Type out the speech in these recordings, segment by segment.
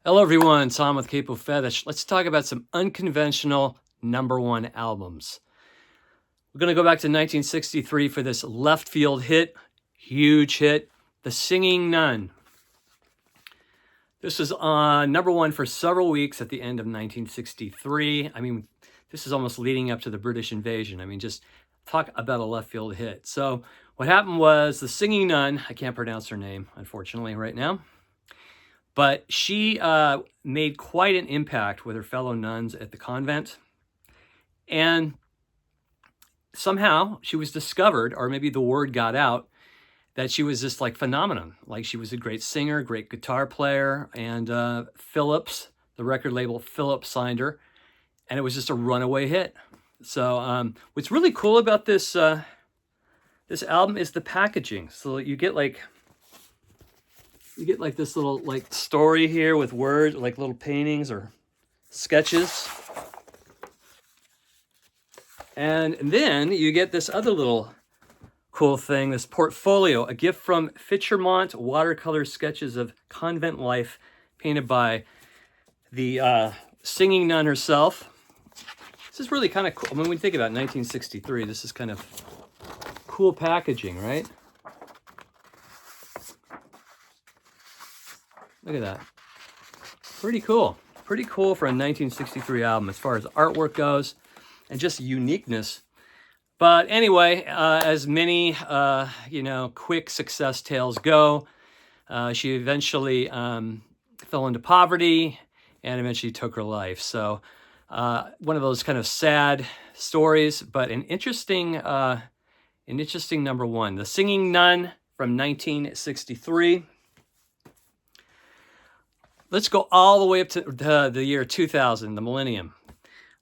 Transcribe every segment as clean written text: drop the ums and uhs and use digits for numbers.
Hello everyone, Tom with Capo Fetish. Let's talk about some unconventional #1 albums. We're going to go back to 1963 for this left field hit, huge hit, The Singing Nun. This was on #1 for several weeks at the end of 1963. I mean, this is almost leading up to the British invasion. I mean, just talk about a left field hit. So what happened was The Singing Nun, I can't pronounce her name, unfortunately, right now, but she made quite an impact with her fellow nuns at the convent. And somehow she was discovered, or maybe the word got out, that she was this like phenomenon. Like she was a great singer, great guitar player, and Philips, the record label Philips, signed her, and it was just a runaway hit. So what's really cool about this this album is the packaging. So you get like this little like story here with words, like little paintings or sketches. And then you get this other little cool thing, this portfolio, a gift from Fitchermont, watercolor sketches of convent life painted by the singing nun herself. This is really kind of cool. I mean, when you think about 1963, this is kind of cool packaging, right? Look at that. Pretty cool. Pretty cool for a 1963 album as far as artwork goes and just uniqueness. But anyway, as many, quick success tales go, she eventually fell into poverty and eventually took her life. So one of those kind of sad stories, but an interesting #1. The Singing Nun from 1963. Let's go all the way up to the year 2000, the millennium.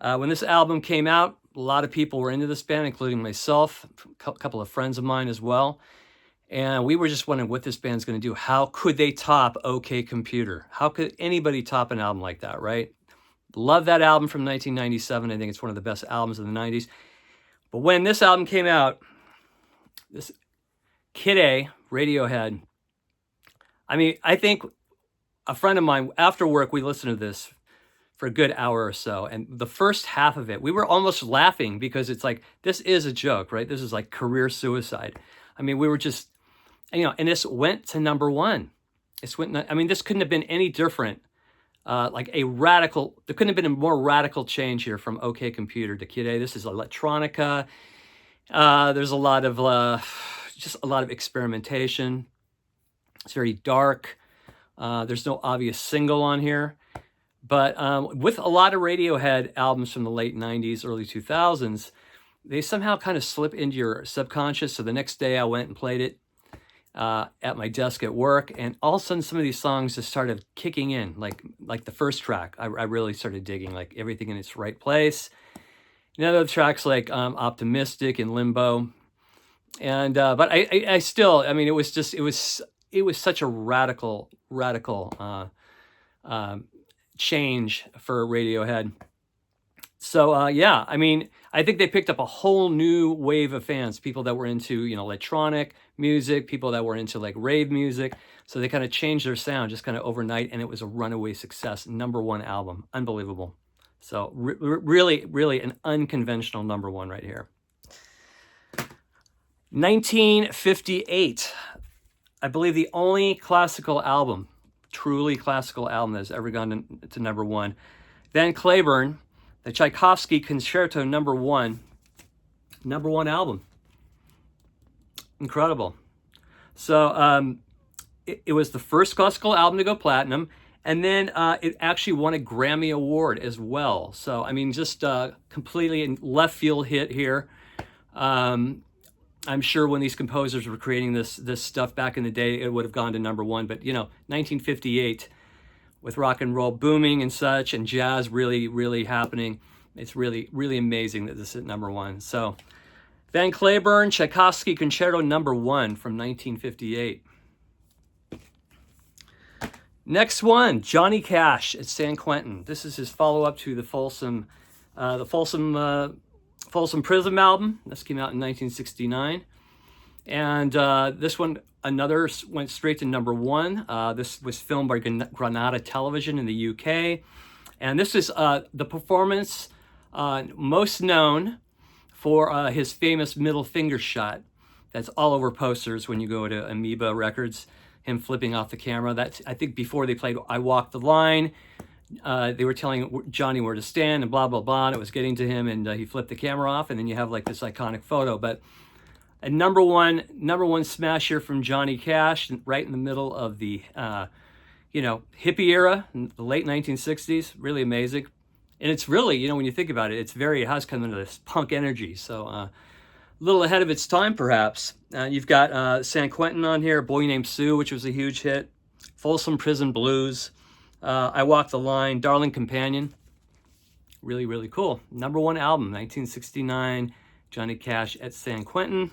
When this album came out, a lot of people were into this band, including myself, a couple of friends of mine as well. And we were just wondering what this band's going to do. How could they top OK Computer? How could anybody top an album like that, right? Love that album from 1997. I think it's one of the best albums of the 90s. But when this album came out, this Kid A, Radiohead, I mean, I think a friend of mine, after work, we listened to this for a good hour or so. And the first half of it, we were almost laughing because it's like, this is a joke, right? This is like career suicide. I mean, we were just, and this went to #1. This couldn't have been any different. There couldn't have been a more radical change here from OK Computer to Kid A. This is electronica. There's a lot of experimentation. It's very dark. There's no obvious single on here. But with a lot of Radiohead albums from the late 90s, early 2000s, they somehow kind of slip into your subconscious. So the next day I went and played it at my desk at work. And all of a sudden, some of these songs just started kicking in, like the first track. I really started digging, like Everything in Its Right Place. And other tracks like Optimistic and Limbo. And but I still, I mean, it was such a radical change for Radiohead. So I mean, I think they picked up a whole new wave of fans, people that were into electronic music, people that were into like rave music. So they kind of changed their sound just kind of overnight, and it was a runaway success, #1 album, unbelievable. So really an unconventional #1 right here. 1958, I believe the only classical album, truly classical album that has ever gone to #1. Then Cliburn, the Tchaikovsky Concerto #1 album. Incredible. So it was the first classical album to go platinum, and then it actually won a Grammy Award as well. So I mean, just completely in left field hit here. I'm sure when these composers were creating this stuff back in the day, it would have gone to #1. But 1958, with rock and roll booming and such, and jazz really happening, it's really amazing that this is #1. So, Van Cliburn, Tchaikovsky Concerto #1 from 1958. Next one, Johnny Cash at San Quentin. This is his follow-up to the Folsom Prism album. This came out in 1969. And this one, another went straight to number one. This was filmed by Granada Television in the UK. And this is the performance most known for his famous middle finger shot. That's all over posters when you go to Amoeba Records, him flipping off the camera. That's, I think, before they played I Walk the Line. They were telling Johnny where to stand and blah, blah, blah. And it was getting to him, and he flipped the camera off, and then you have like this iconic photo. But a number one smash here from Johnny Cash, right in the middle of the hippie era, in the late 1960s. Really amazing. And it's really, when you think about it, it has kind of this punk energy. So a little ahead of its time, perhaps. You've got San Quentin on here, Boy Named Sue, which was a huge hit. Folsom Prison Blues, I Walk the Line, Darling Companion. Really, really cool. Number one album, 1969, Johnny Cash at San Quentin.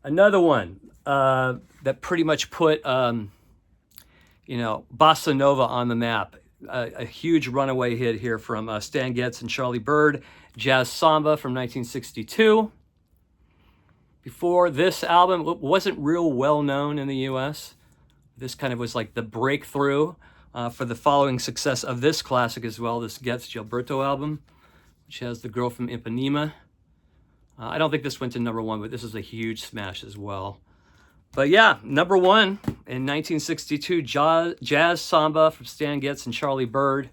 Another one that pretty much put, bossa nova on the map. A huge runaway hit here from Stan Getz and Charlie Bird, Jazz Samba from 1962. Before this album, it wasn't real well known in the US. This kind of was like the breakthrough for the following success of this classic as well, this Getz Gilberto album, which has The Girl from Ipanema. I don't think this went to number one, but this is a huge smash as well. But yeah, number one in 1962, Jazz Samba from Stan Getz and Charlie Bird,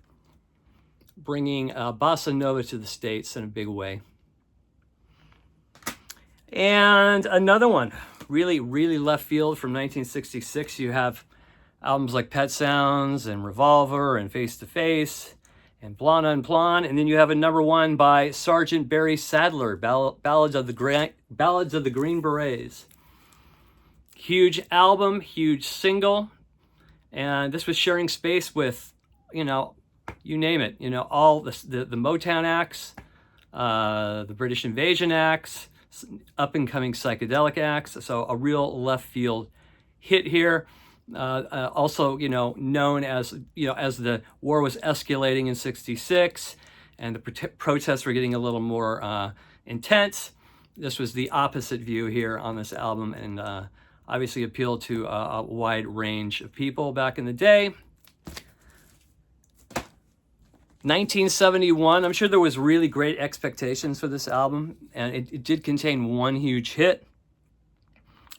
bringing bossa nova to the States in a big way. And another one, really, really left field from 1966. You have albums like Pet Sounds and Revolver and Face to Face and Blonde on Blonde. And then you have a number one by Sergeant Barry Sadler, Ballads of the Green Berets. Huge album, huge single. And this was sharing space with, you name it, all the Motown acts, the British Invasion acts, up and coming psychedelic acts. So a real left field hit here. Also, known as, as the war was escalating in '66 and the protests were getting a little more intense. This was the opposite view here on this album, and obviously appealed to a wide range of people back in the day. 1971, I'm sure there was really great expectations for this album, and it did contain one huge hit.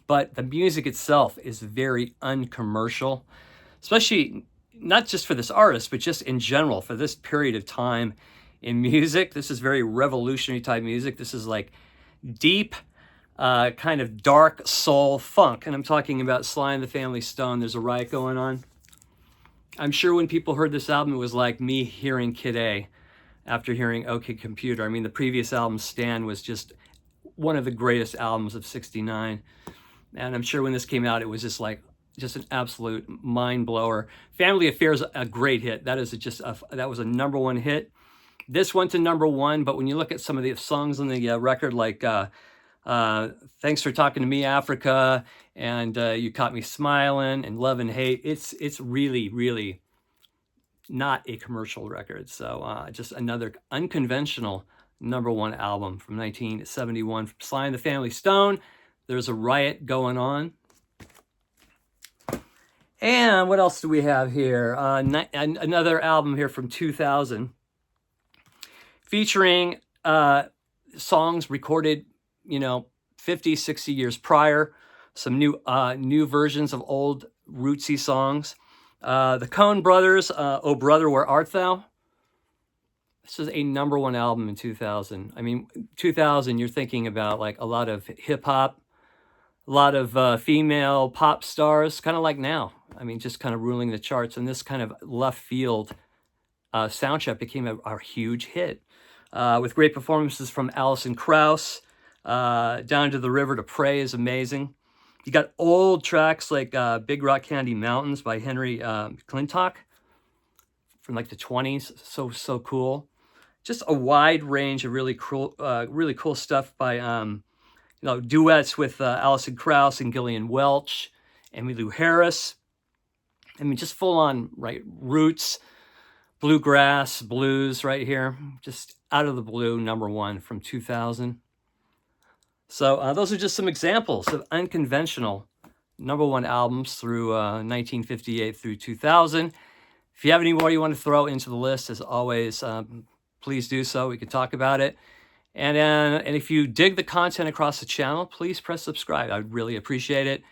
But the music itself is very uncommercial, especially not just for this artist, but just in general for this period of time in music. This is very revolutionary type music. This is like deep, kind of dark soul funk. And I'm talking about Sly and the Family Stone. There's a riot going on. I'm sure when people heard this album, it was like me hearing Kid A after hearing OK Computer. I mean, the previous album, Stan, was just one of the greatest albums of '69. And I'm sure when this came out, it was just an absolute mind blower. Family Affair is a great hit. That was a number one hit. This went to number one, but when you look at some of the songs on the record, like Thanks for Talking to Me, Africa, and You Caught Me Smiling, and Love and Hate, it's really, really not a commercial record. So just another unconventional number one album from 1971 from Sly and the Family Stone. There's a riot going on. And what else do we have here? Another album here from 2000 featuring songs recorded, 50, 60 years prior. Some new versions of old rootsy songs. The Coen Brothers, Oh Brother, Where Art Thou? This is a number one album in 2000. I mean, 2000, you're thinking about like a lot of hip hop, a lot of female pop stars, kind of like now. I mean, just kind of ruling the charts. And this kind of left field soundtrack became a huge hit with great performances from Alison Krauss. Down to the River to Pray is amazing. You got old tracks like Big Rock Candy Mountains by Henry Clintock from like the 20s. So cool. Just a wide range of really cool stuff by duets with Alison Krauss and Gillian Welch, Emmylou Harris. I mean, just full on, right, roots, bluegrass, blues right here. Just out of the blue, number one from 2000. So those are just some examples of Unconventional #1 albums through 1958 through 2000. If you have any more you want to throw into the list, as always, please do so. We can talk about it. And if you dig the content across the channel, please press subscribe. I'd really appreciate it.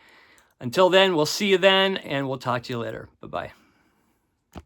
Until then, we'll see you then, and we'll talk to you later. Bye-bye.